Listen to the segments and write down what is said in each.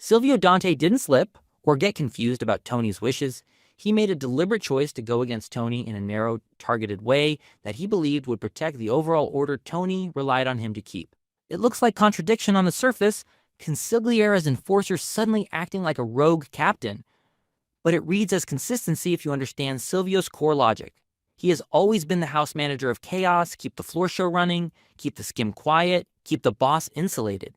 Silvio Dante didn't slip or get confused about Tony's wishes. He made a deliberate choice to go against Tony in a narrow, targeted way that he believed would protect the overall order Tony relied on him to keep. It looks like contradiction on the surface, consigliere as enforcer suddenly acting like a rogue captain. But it reads as consistency if you understand Silvio's core logic. He has always been the house manager of chaos, keep the floor show running, keep the skim quiet, keep the boss insulated.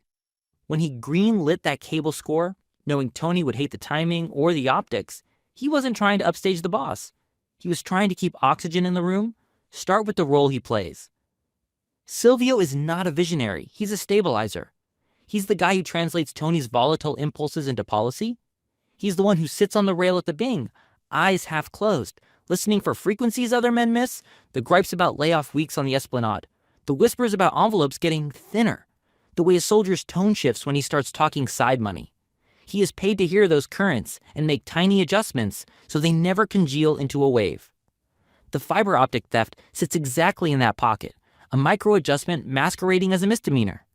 When he green-lit that cable score, knowing Tony would hate the timing or the optics, he wasn't trying to upstage the boss. He was trying to keep oxygen in the room, start with the role he plays. Silvio is not a visionary, he's a stabilizer. He's the guy who translates Tony's volatile impulses into policy. He's the one who sits on the rail at the Bing, eyes half closed, listening for frequencies other men miss, the gripes about layoff weeks on the Esplanade, the whispers about envelopes getting thinner, the way a soldier's tone shifts when he starts talking side money. He is paid to hear those currents and make tiny adjustments so they never congeal into a wave. The fiber optic theft sits exactly in that pocket, a micro adjustment masquerading as a misdemeanor.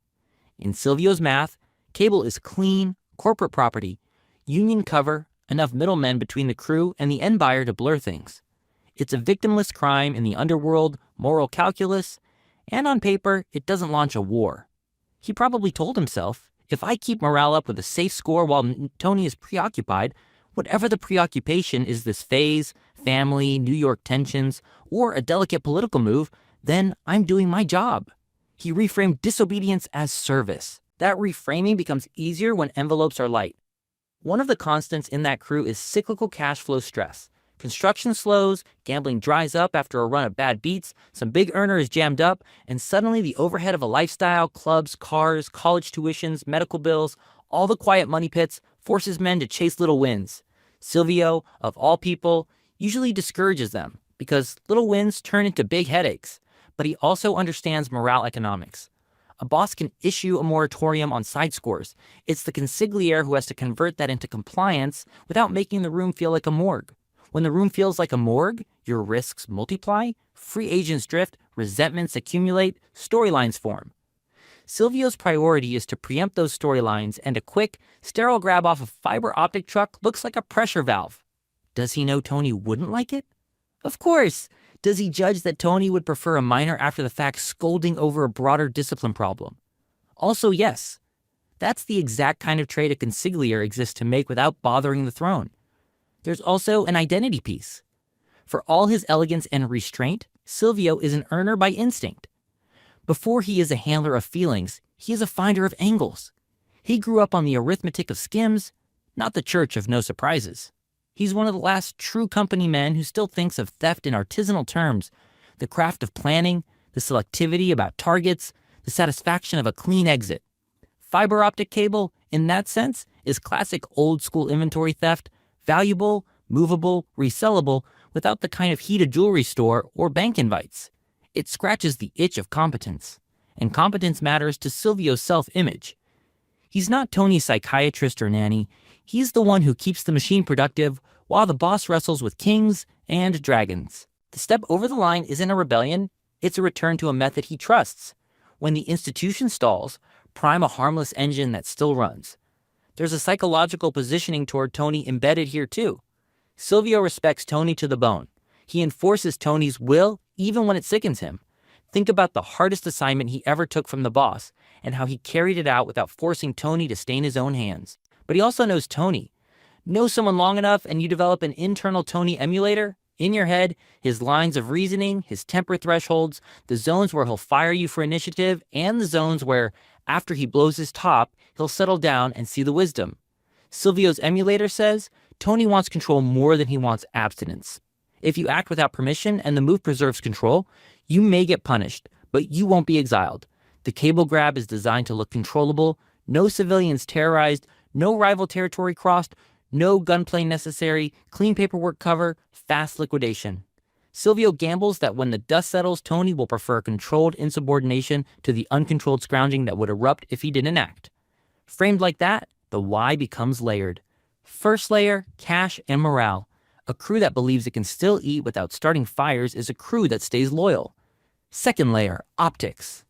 In Silvio's math, cable is clean, corporate property, union cover, enough middlemen between the crew and the end buyer to blur things. It's a victimless crime in the underworld, moral calculus, and on paper, it doesn't launch a war. He probably told himself, if I keep morale up with a safe score while Tony is preoccupied, whatever the preoccupation is, this phase, family, New York tensions, or a delicate political move, then I'm doing my job. He reframed disobedience as service. That reframing becomes easier when envelopes are light. One of the constants in that crew is cyclical cash flow stress. Construction slows, gambling dries up after a run of bad beats, some big earner is jammed up, and suddenly the overhead of a lifestyle, clubs, cars, college tuitions, medical bills, all the quiet money pits forces men to chase little wins. Silvio, of all people, usually discourages them because little wins turn into big headaches. But he also understands morale economics. A boss can issue a moratorium on side scores. It's the consigliere who has to convert that into compliance without making the room feel like a morgue. When the room feels like a morgue, your risks multiply, free agents drift, resentments accumulate, storylines form. Silvio's priority is to preempt those storylines, and a quick, sterile grab off a fiber optic truck looks like a pressure valve. Does he know Tony wouldn't like it? Of course. Does he judge that Tony would prefer a minor after-the-fact scolding over a broader discipline problem? Also, yes. That's the exact kind of trade a consigliere exists to make without bothering the throne. There's also an identity piece. For all his elegance and restraint, Silvio is an earner by instinct. Before he is a handler of feelings, he is a finder of angles. He grew up on the arithmetic of skims, not the church of no surprises. He's one of the last true company men who still thinks of theft in artisanal terms, the craft of planning, the selectivity about targets, the satisfaction of a clean exit. Fiber optic cable, in that sense, is classic old-school inventory theft, valuable, movable, resellable, without the kind of heat a jewelry store or bank invites. It scratches the itch of competence, and competence matters to Silvio's self-image. He's not Tony's psychiatrist or nanny. He's the one who keeps the machine productive while the boss wrestles with kings and dragons. The step over the line isn't a rebellion, it's a return to a method he trusts. When the institution stalls, prime a harmless engine that still runs. There's a psychological positioning toward Tony embedded here too. Silvio respects Tony to the bone. He enforces Tony's will even when it sickens him. Think about the hardest assignment he ever took from the boss and how he carried it out without forcing Tony to stain his own hands. But he also knows Tony. Know someone long enough and you develop an internal Tony emulator in your head, his lines of reasoning, his temper thresholds, the zones where he'll fire you for initiative, and the zones where, after he blows his top, he'll settle down and see the wisdom. Silvio's emulator says, Tony wants control more than he wants abstinence. If you act without permission and the move preserves control, you may get punished, but you won't be exiled. The cable grab is designed to look controllable, no civilians terrorized, no rival territory crossed, no gunplay necessary, clean paperwork cover, fast liquidation. Silvio gambles that when the dust settles, Tony will prefer controlled insubordination to the uncontrolled scrounging that would erupt if he didn't act. Framed like that, the why becomes layered. First layer, cash and morale. A crew that believes it can still eat without starting fires is a crew that stays loyal. Second layer, optics.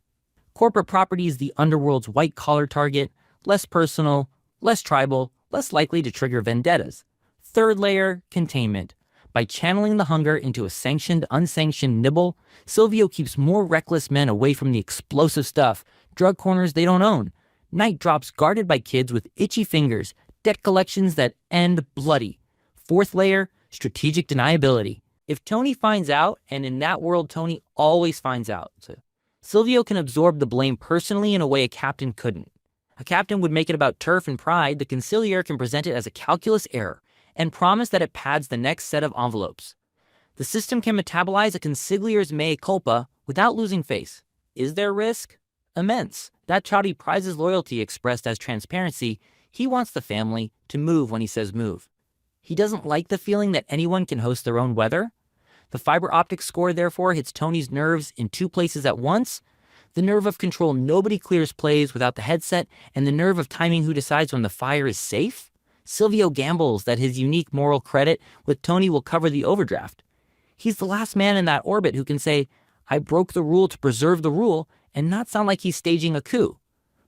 Corporate property is the underworld's white-collar target, less personal, less tribal, less likely to trigger vendettas. Third layer, containment. By channeling the hunger into a sanctioned, unsanctioned nibble, Silvio keeps more reckless men away from the explosive stuff, drug corners they don't own, night drops guarded by kids with itchy fingers, debt collections that end bloody. Fourth layer, strategic deniability. If Tony finds out, and in that world Tony always finds out, Silvio can absorb the blame personally in a way a captain couldn't. A captain would make it about turf and pride. The consigliere can present it as a calculus error and promise that it pads the next set of envelopes. The system can metabolize a consigliere's mea culpa without losing face. Is there risk? Immense. That Chowdy prizes loyalty expressed as transparency. He wants the family to move when he says move. He doesn't like the feeling that anyone can host their own weather. The fiber optic score, therefore, hits Tony's nerves in two places at once. The nerve of control nobody clears plays without the headset, and the nerve of timing who decides when the fire is safe. Silvio gambles that his unique moral credit with Tony will cover the overdraft. He's the last man in that orbit who can say, I broke the rule to preserve the rule, and not sound like he's staging a coup.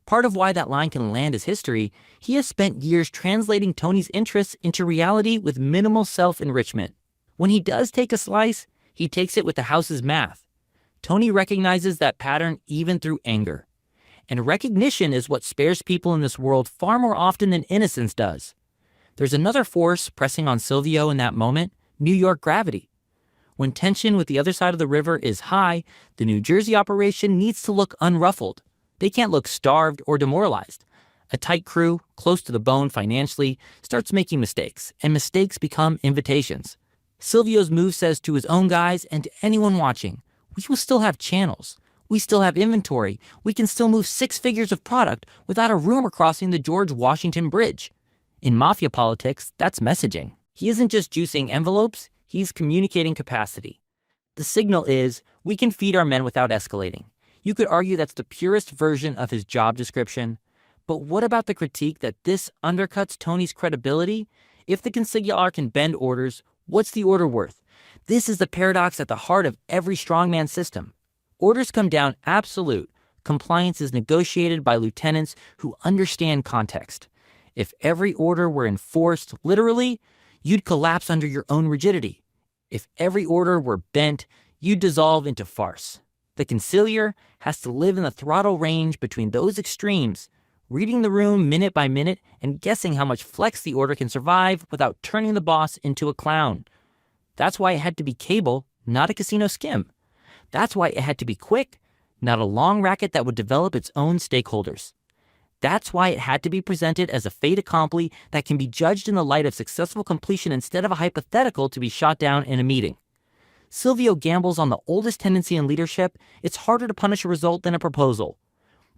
Part of why that line can land as history, he has spent years translating Tony's interests into reality with minimal self-enrichment. When he does take a slice, he takes it with the house's math. Tony recognizes that pattern even through anger. And recognition is what spares people in this world far more often than innocence does. There's another force pressing on Silvio in that moment, New York gravity. When tension with the other side of the river is high, the New Jersey operation needs to look unruffled. They can't look starved or demoralized. A tight crew, close to the bone financially, starts making mistakes, and mistakes become invitations. Silvio's move says to his own guys and to anyone watching, we will still have channels. We still have inventory. We can still move 6 figures of product without a rumor crossing the George Washington Bridge. In mafia politics, that's messaging. He isn't just juicing envelopes, he's communicating capacity. The signal is, we can feed our men without escalating. You could argue that's the purest version of his job description. But what about the critique that this undercuts Tony's credibility? If the consigliere can bend orders, what's the order worth? This is the paradox at the heart of every strongman system. Orders come down absolute. Compliance is negotiated by lieutenants who understand context. If every order were enforced literally, you'd collapse under your own rigidity. If every order were bent, you'd dissolve into farce. The consigliere has to live in the throttle range between those extremes, reading the room minute by minute and guessing how much flex the order can survive without turning the boss into a clown. That's why it had to be cable, not a casino skim. That's why it had to be quick, not a long racket that would develop its own stakeholders. That's why it had to be presented as a fait accompli that can be judged in the light of successful completion instead of a hypothetical to be shot down in a meeting. Silvio gambles on the oldest tendency in leadership. It's harder to punish a result than a proposal.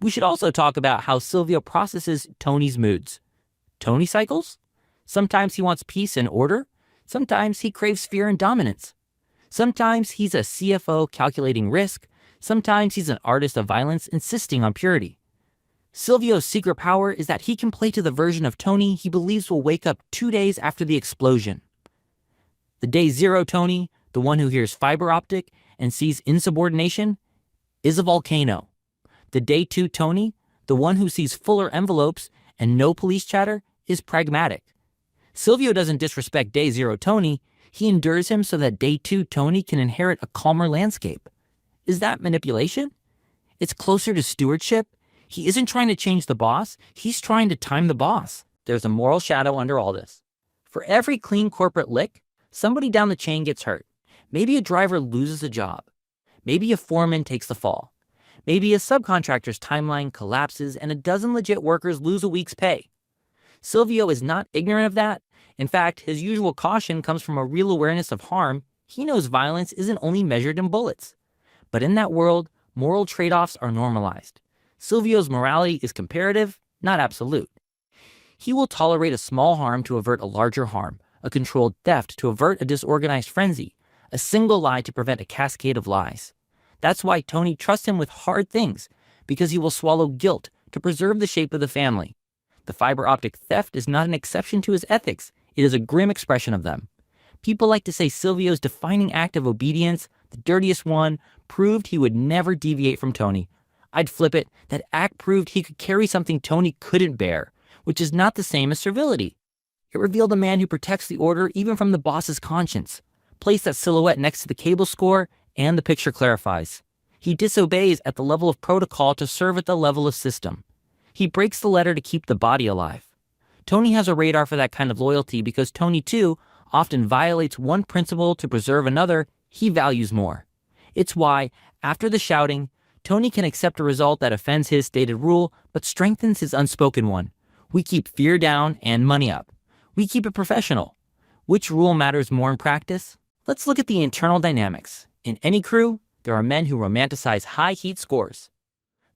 We should also talk about how Silvio processes Tony's moods. Tony cycles? Sometimes he wants peace and order. Sometimes he craves fear and dominance. Sometimes he's a CFO calculating risk. Sometimes he's an artist of violence insisting on purity. Silvio's secret power is that he can play to the version of Tony he believes will wake up 2 days after the explosion. The day zero Tony, the one who hears fiber optic and sees insubordination, is a volcano. The day 2 Tony, the one who sees fuller envelopes and no police chatter, is pragmatic. Silvio doesn't disrespect day zero Tony, he endures him so that day 2 Tony can inherit a calmer landscape. Is that manipulation? It's closer to stewardship. He isn't trying to change the boss, he's trying to time the boss. There's a moral shadow under all this. For every clean corporate lick, somebody down the chain gets hurt. Maybe a driver loses a job. Maybe a foreman takes the fall. Maybe a subcontractor's timeline collapses and a dozen legit workers lose a week's pay. Silvio is not ignorant of that. In fact, his usual caution comes from a real awareness of harm. He knows violence isn't only measured in bullets. But in that world, moral trade-offs are normalized. Silvio's morality is comparative, not absolute. He will tolerate a small harm to avert a larger harm, a controlled theft to avert a disorganized frenzy, a single lie to prevent a cascade of lies. That's why Tony trusts him with hard things, because he will swallow guilt to preserve the shape of the family. The fiber optic theft is not an exception to his ethics. It is a grim expression of them. People like to say Silvio's defining act of obedience, the dirtiest one, proved he would never deviate from Tony. I'd flip it. That act proved he could carry something Tony couldn't bear, which is not the same as servility. It revealed a man who protects the order even from the boss's conscience. Place that silhouette next to the cable score, and the picture clarifies. He disobeys at the level of protocol to serve at the level of system. He breaks the letter to keep the body alive. Tony has a radar for that kind of loyalty because Tony, too, often violates one principle to preserve another he values more. It's why, after the shouting, Tony can accept a result that offends his stated rule but strengthens his unspoken one. We keep fear down and money up. We keep it professional. Which rule matters more in practice? Let's look at the internal dynamics. In any crew, there are men who romanticize high heat scores.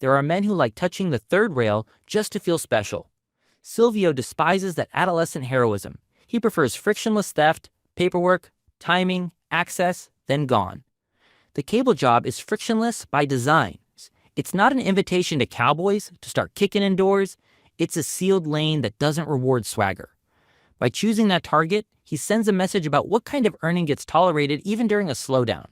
There are men who like touching the third rail just to feel special. Silvio despises that adolescent heroism. He prefers frictionless theft, paperwork, timing, access, then gone. The cable job is frictionless by design. It's not an invitation to cowboys to start kicking indoors. It's a sealed lane that doesn't reward swagger. By choosing that target, he sends a message about what kind of earning gets tolerated even during a slowdown.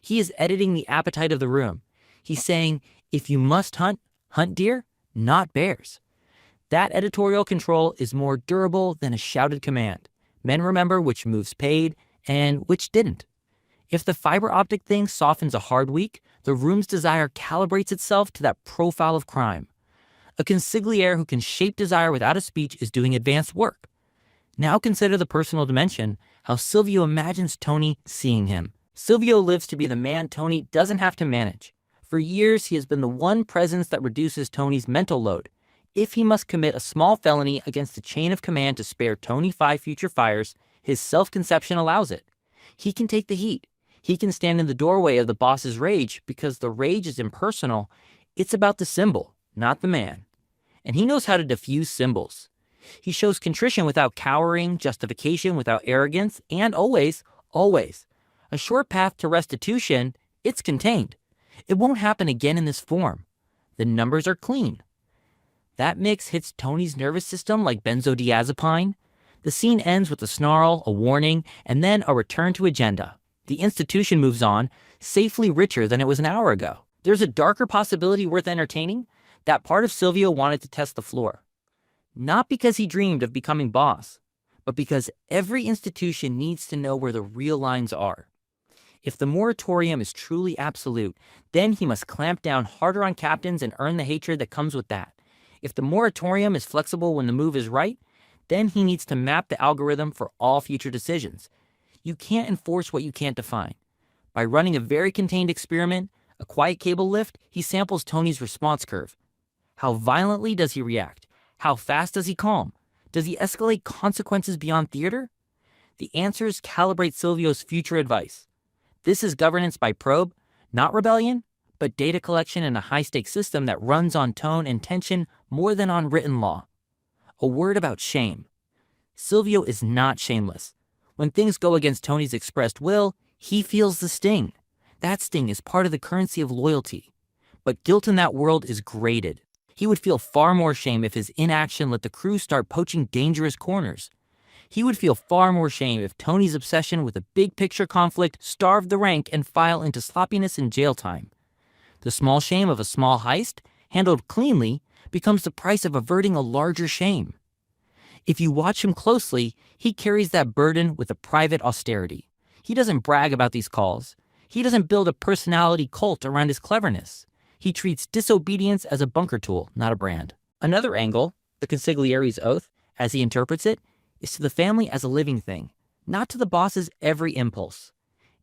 He is editing the appetite of the room. He's saying, if you must hunt, hunt deer, not bears. That editorial control is more durable than a shouted command. Men remember which moves paid and which didn't. If the fiber optic thing softens a hard week, the room's desire calibrates itself to that profile of crime. A consigliere who can shape desire without a speech is doing advanced work. Now consider the personal dimension, how Silvio imagines Tony seeing him. Silvio lives to be the man Tony doesn't have to manage. For years, he has been the one presence that reduces Tony's mental load. If he must commit a small felony against the chain of command to spare Tony 5 future fires, his self-conception allows it. He can take the heat. He can stand in the doorway of the boss's rage because the rage is impersonal. It's about the symbol, not the man. And he knows how to diffuse symbols. He shows contrition without cowering, justification without arrogance, and always, a short path to restitution. It's contained. It won't happen again in this form. The numbers are clean. That mix hits Tony's nervous system like benzodiazepine. The scene ends with a snarl, a warning, and then a return to agenda. The institution moves on, safely richer than it was an hour ago. There's a darker possibility worth entertaining. That part of Silvio wanted to test the floor. Not because he dreamed of becoming boss, but because every institution needs to know where the real lines are. If the moratorium is truly absolute, then he must clamp down harder on captains and earn the hatred that comes with that. If the moratorium is flexible when the move is right, then he needs to map the algorithm for all future decisions. You can't enforce what you can't define. By running a very contained experiment, a quiet cable lift, he samples Tony's response curve. How violently does he react? How fast does he calm? Does he escalate consequences beyond theater? The answers calibrate Silvio's future advice. This is governance by probe, not rebellion, but data collection in a high-stakes system that runs on tone and tension more than on written law. A word about shame. Silvio is not shameless. When things go against Tony's expressed will, he feels the sting. That sting is part of the currency of loyalty. But guilt in that world is graded. He would feel far more shame if his inaction let the crew start poaching dangerous corners. He would feel far more shame if Tony's obsession with a big-picture conflict starved the rank and file into sloppiness and jail time. The small shame of a small heist, handled cleanly, becomes the price of averting a larger shame. If you watch him closely, he carries that burden with a private austerity. He doesn't brag about these calls. He doesn't build a personality cult around his cleverness. He treats disobedience as a bunker tool, not a brand. Another angle, the consigliere's oath, as he interprets it, is to the family as a living thing, not to the boss's every impulse.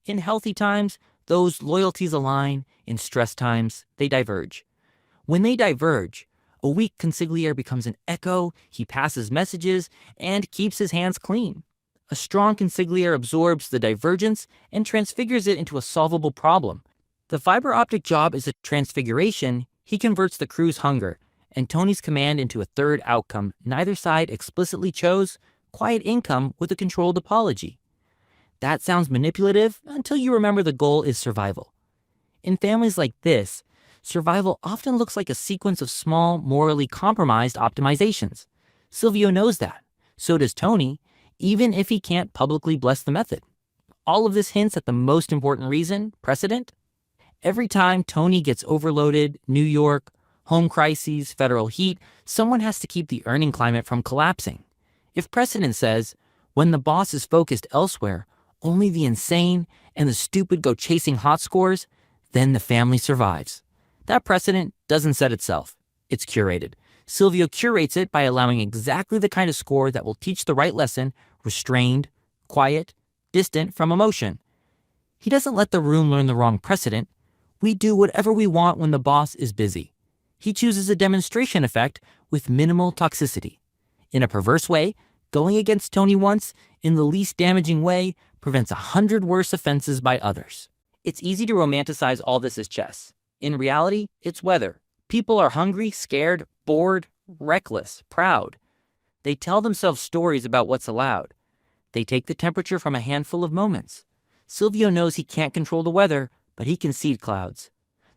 In healthy times, those loyalties align. In stress times, they diverge. When they diverge, a weak consigliere becomes an echo, he passes messages, and keeps his hands clean. A strong consigliere absorbs the divergence and transfigures it into a solvable problem. The fiber optic job is a transfiguration. He converts the crew's hunger and Tony's command into a third outcome neither side explicitly chose: quiet income with a controlled apology. That sounds manipulative until you remember the goal is survival. In families like this, survival often looks like a sequence of small, morally compromised optimizations. Silvio knows that. So does Tony, even if he can't publicly bless the method. All of this hints at the most important reason: precedent. Every time Tony gets overloaded, New York, Home crises, federal heat, someone has to keep the earning climate from collapsing. If precedent says, when the boss is focused elsewhere, only the insane and the stupid go chasing hot scores, then the family survives. That precedent doesn't set itself. It's curated. Silvio curates it by allowing exactly the kind of score that will teach the right lesson, restrained, quiet, distant from emotion. He doesn't let the room learn the wrong precedent. We do whatever we want when the boss is busy. He chooses a demonstration effect with minimal toxicity. In a perverse way, going against Tony once, in the least damaging way, prevents 100 worse offenses by others. It's easy to romanticize all this as chess. In reality, it's weather. People are hungry, scared, bored, reckless, proud. They tell themselves stories about what's allowed. They take the temperature from a handful of moments. Silvio knows he can't control the weather, but he can seed clouds.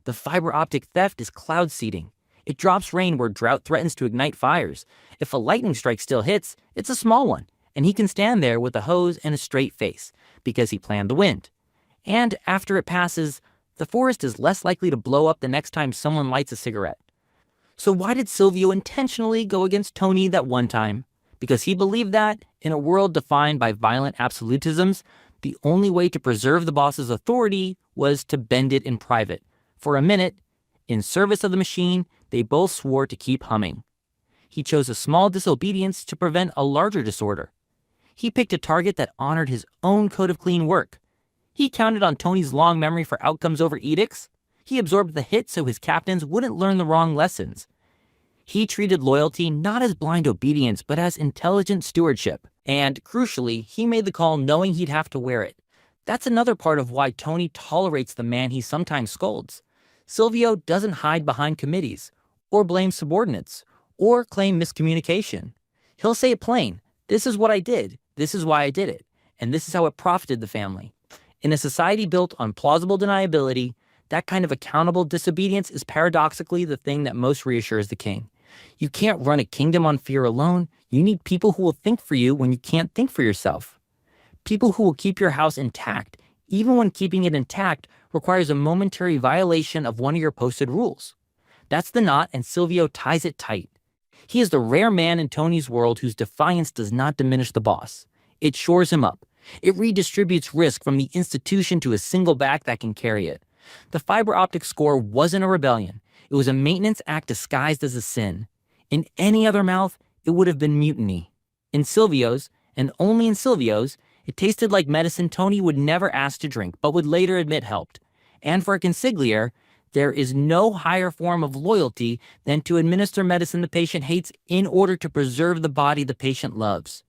The fiber optic theft is cloud seeding. It drops rain where drought threatens to ignite fires. If a lightning strike still hits, it's a small one, and he can stand there with a hose and a straight face, because he planned the wind. And after it passes, the forest is less likely to blow up the next time someone lights a cigarette. So why did Silvio intentionally go against Tony that one time? Because he believed that, in a world defined by violent absolutisms, the only way to preserve the boss's authority was to bend it in private. For a minute, in service of the machine, they both swore to keep humming. He chose a small disobedience to prevent a larger disorder. He picked a target that honored his own code of clean work. He counted on Tony's long memory for outcomes over edicts. He absorbed the hit so his captains wouldn't learn the wrong lessons. He treated loyalty not as blind obedience, but as intelligent stewardship. And, crucially, he made the call knowing he'd have to wear it. That's another part of why Tony tolerates the man he sometimes scolds. Silvio doesn't hide behind committees, or blame subordinates, or claim miscommunication. He'll say it plain. This is what I did. This is why I did it. And this is how it profited the family. In a society built on plausible deniability, that kind of accountable disobedience is paradoxically the thing that most reassures the king. You can't run a kingdom on fear alone. You need people who will think for you when you can't think for yourself. People who will keep your house intact, even when keeping it intact requires a momentary violation of one of your posted rules. That's the knot, and Silvio ties it tight. He is the rare man in Tony's world whose defiance does not diminish the boss. It shores him up. It redistributes risk from the institution to a single back that can carry it. The fiber optic score wasn't a rebellion. It was a maintenance act disguised as a sin. In any other mouth, it would have been mutiny. In Silvio's, and only in Silvio's, it tasted like medicine Tony would never ask to drink, but would later admit helped. And for a consigliere, there is no higher form of loyalty than to administer medicine the patient hates in order to preserve the body the patient loves.